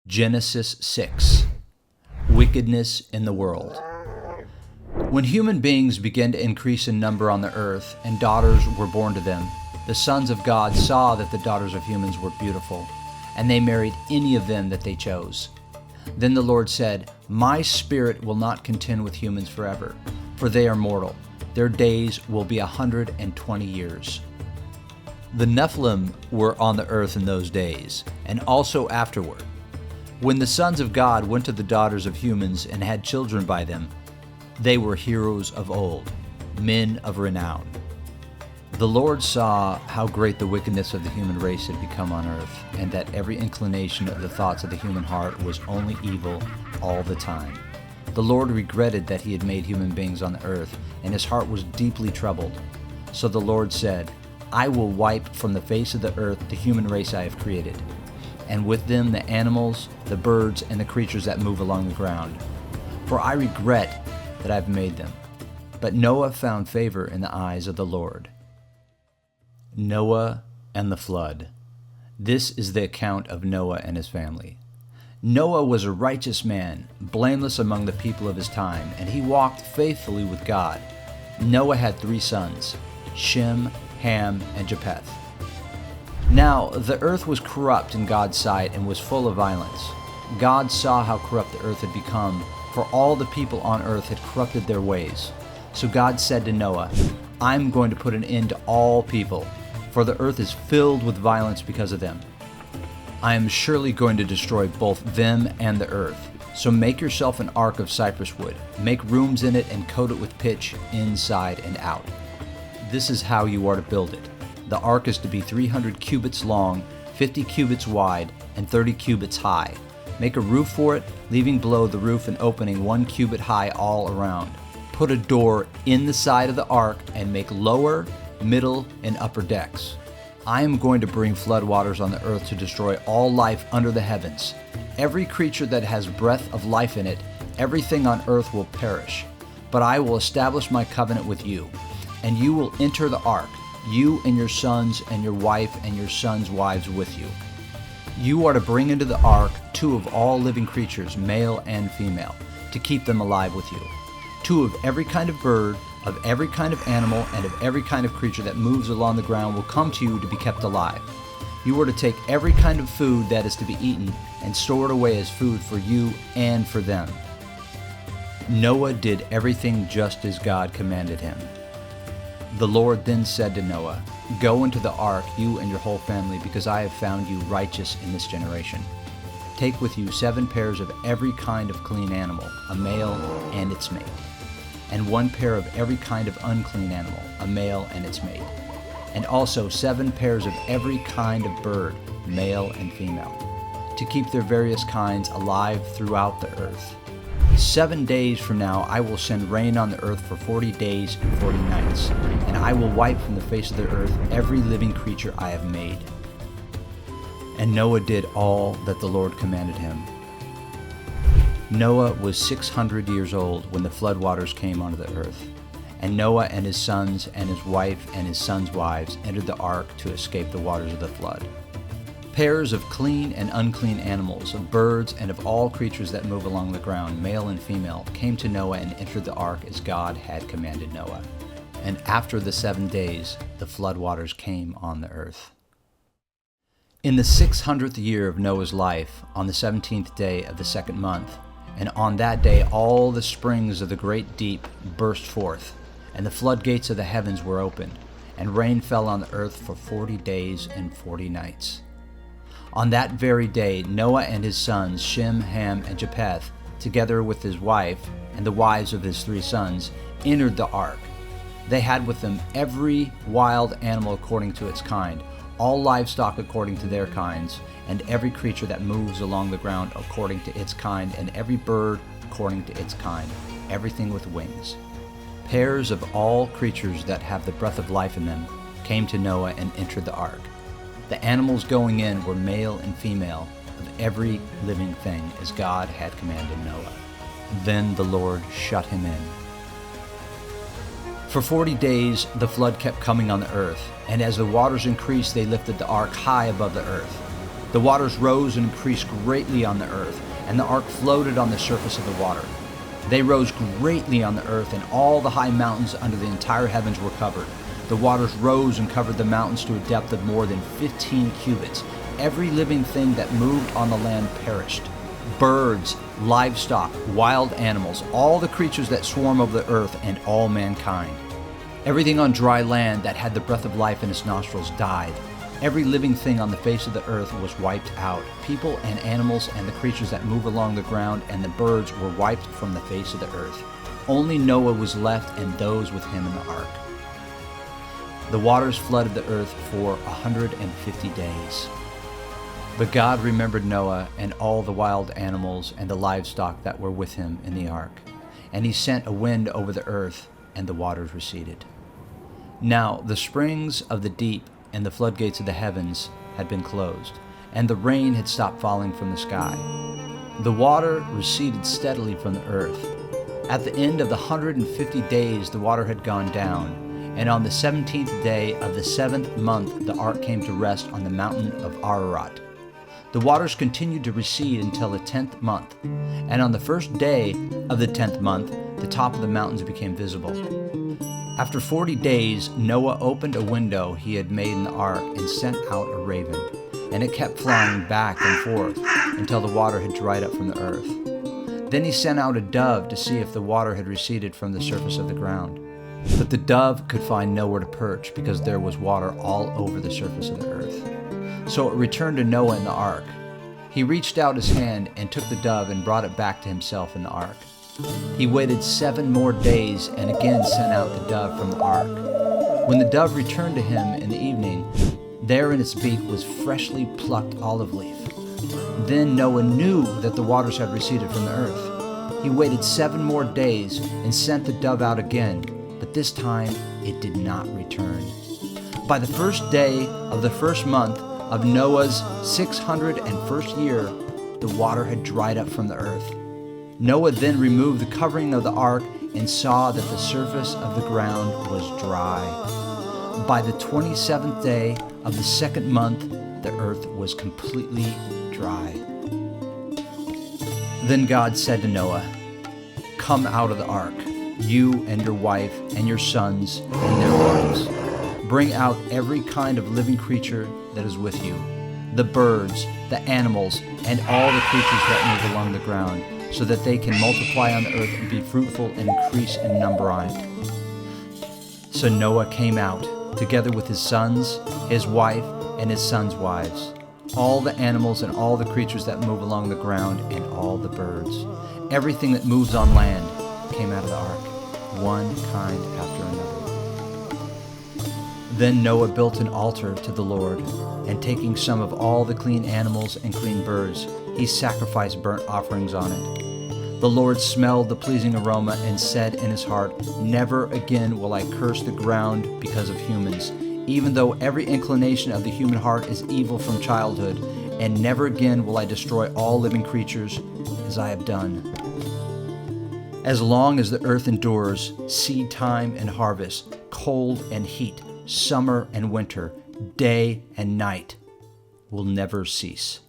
Genesis 6. Wickedness in the world. When human beings began to increase in number on the earth, and daughters were born to them, the sons of God saw that the daughters of humans were beautiful, and they married any of them that they chose. Then the Lord said, "My spirit will not contend with humans forever, for they are mortal. Their days will be 120 years. The Nephilim were on the earth in those days, and also afterward. When the sons of God went to the daughters of humans and had children by them, they were heroes of old, men of renown. The Lord saw how great the wickedness of the human race had become on earth, and that every inclination of the thoughts of the human heart was only evil all the time. The Lord regretted that he had made human beings on the earth, and his heart was deeply troubled. So the Lord said, I will wipe from the face of the earth the human race I have created, and with them the animals, the birds, and the creatures that move along the ground. For I regret that I have made them. But Noah found favor in the eyes of the Lord. Noah and the flood. This is the account of Noah and his family. Noah was a righteous man, blameless among the people of his time, and he walked faithfully with God. Noah had 3 sons, Shem, Ham, and Japheth. Now the earth was corrupt in God's sight and was full of violence. God saw how corrupt the earth had become, for all the people on earth had corrupted their ways. So God said to Noah, I'm going to put an end to all people, for the earth is filled with violence because of them. I am surely going to destroy both them and the earth. So make yourself an ark of cypress wood, make rooms in it and coat it with pitch inside and out. This is how you are to build it. The ark is to be 300 cubits long, 50 cubits wide, and 30 cubits high. Make a roof for it, leaving below the roof an opening 1 cubit high all around. Put a door in the side of the ark and make lower, middle, and upper decks. I am going to bring flood waters on the earth to destroy all life under the heavens. Every creature that has breath of life in it, everything on earth will perish. But I will establish my covenant with you, and you will enter the ark, you and your sons and your wife and your sons' wives with you. You are to bring into the ark 2 of all living creatures, male and female, to keep them alive with you. 2 of every kind of bird, of every kind of animal, and of every kind of creature that moves along the ground will come to you to be kept alive. You are to take every kind of food that is to be eaten and store it away as food for you and for them. Noah did everything just as God commanded him. The Lord then said to Noah, Go into the ark, you and your whole family, because I have found you righteous in this generation. Take with you 7 pairs of every kind of clean animal, a male and its mate, and 1 pair of every kind of unclean animal, a male and its mate, and also 7 pairs of every kind of bird, male and female, to keep their various kinds alive throughout the earth. 7 days from now I will send rain on the earth for 40 days and 40 nights, and I will wipe from the face of the earth every living creature I have made. And Noah did all that the Lord commanded him. Noah was 600 years old when the floodwaters came onto the earth, and Noah and his sons and his wife and his sons' wives entered the ark to escape the waters of the flood. Pairs of clean and unclean animals, of birds, and of all creatures that move along the ground, male and female, came to Noah and entered the ark as God had commanded Noah. And after the 7 days, the floodwaters came on the earth. In the 600th year of Noah's life, on the 17th day of the 2nd month, and on that day all the springs of the great deep burst forth, and the floodgates of the heavens were opened, and rain fell on the earth for 40 days and 40 nights. On that very day, Noah and his sons, Shem, Ham, and Japheth, together with his wife and the wives of his 3 sons, entered the ark. They had with them every wild animal according to its kind, all livestock according to their kinds, and every creature that moves along the ground according to its kind, and every bird according to its kind, everything with wings. Pairs of all creatures that have the breath of life in them came to Noah and entered the ark. The animals going in were male and female, of every living thing, as God had commanded Noah. Then the Lord shut him in. For 40 days the flood kept coming on the earth, and as the waters increased they lifted the ark high above the earth. The waters rose and increased greatly on the earth, and the ark floated on the surface of the water. They rose greatly on the earth, and all the high mountains under the entire heavens were covered. The waters rose and covered the mountains to a depth of more than 15 cubits. Every living thing that moved on the land perished. Birds, livestock, wild animals, all the creatures that swarm over the earth, and all mankind. Everything on dry land that had the breath of life in its nostrils died. Every living thing on the face of the earth was wiped out. People and animals and the creatures that move along the ground and the birds were wiped from the face of the earth. Only Noah was left and those with him in the ark. The waters flooded the earth for 150 days. But God remembered Noah and all the wild animals and the livestock that were with him in the ark. And he sent a wind over the earth, and the waters receded. Now the springs of the deep and the floodgates of the heavens had been closed, and the rain had stopped falling from the sky. The water receded steadily from the earth. At the end of the 150 days the water had gone down, and on the 17th day of the 7th month the ark came to rest on the mountain of Ararat. The waters continued to recede until the 10th month, and on the first day of the 10th month the top of the mountains became visible. After 40 days, Noah opened a window he had made in the ark and sent out a raven, and it kept flying back and forth until the water had dried up from the earth. Then he sent out a dove to see if the water had receded from the surface of the ground. But the dove could find nowhere to perch because there was water all over the surface of the earth. So it returned to Noah in the ark. He reached out his hand and took the dove and brought it back to himself in the ark. He waited 7 more days and again sent out the dove from the ark. When the dove returned to him in the evening, there in its beak was freshly plucked olive leaf. Then Noah knew that the waters had receded from the earth. He waited 7 more days and sent the dove out again, but this time it did not return. By the first day of the first month of Noah's 601st year, the water had dried up from the earth. Noah then removed the covering of the ark and saw that the surface of the ground was dry. By the 27th day of the 2nd month, the earth was completely dry. Then God said to Noah, "Come out of the ark, you and your wife and your sons and their wives. Bring out every kind of living creature that is with you, the birds, the animals, and all the creatures that move along the ground, so that they can multiply on the earth and be fruitful and increase in number on it." So Noah came out, together with his sons, his wife, and his sons' wives, all the animals and all the creatures that move along the ground, and all the birds. Everything that moves on land came out of the ark, one kind after another. Then Noah built an altar to the Lord, and taking some of all the clean animals and clean birds, he sacrificed burnt offerings on it. The Lord smelled the pleasing aroma and said in his heart, "Never again will I curse the ground because of humans, even though every inclination of the human heart is evil from childhood, and never again will I destroy all living creatures as I have done. As long as the earth endures, seed time and harvest, cold and heat, summer and winter, day and night will never cease."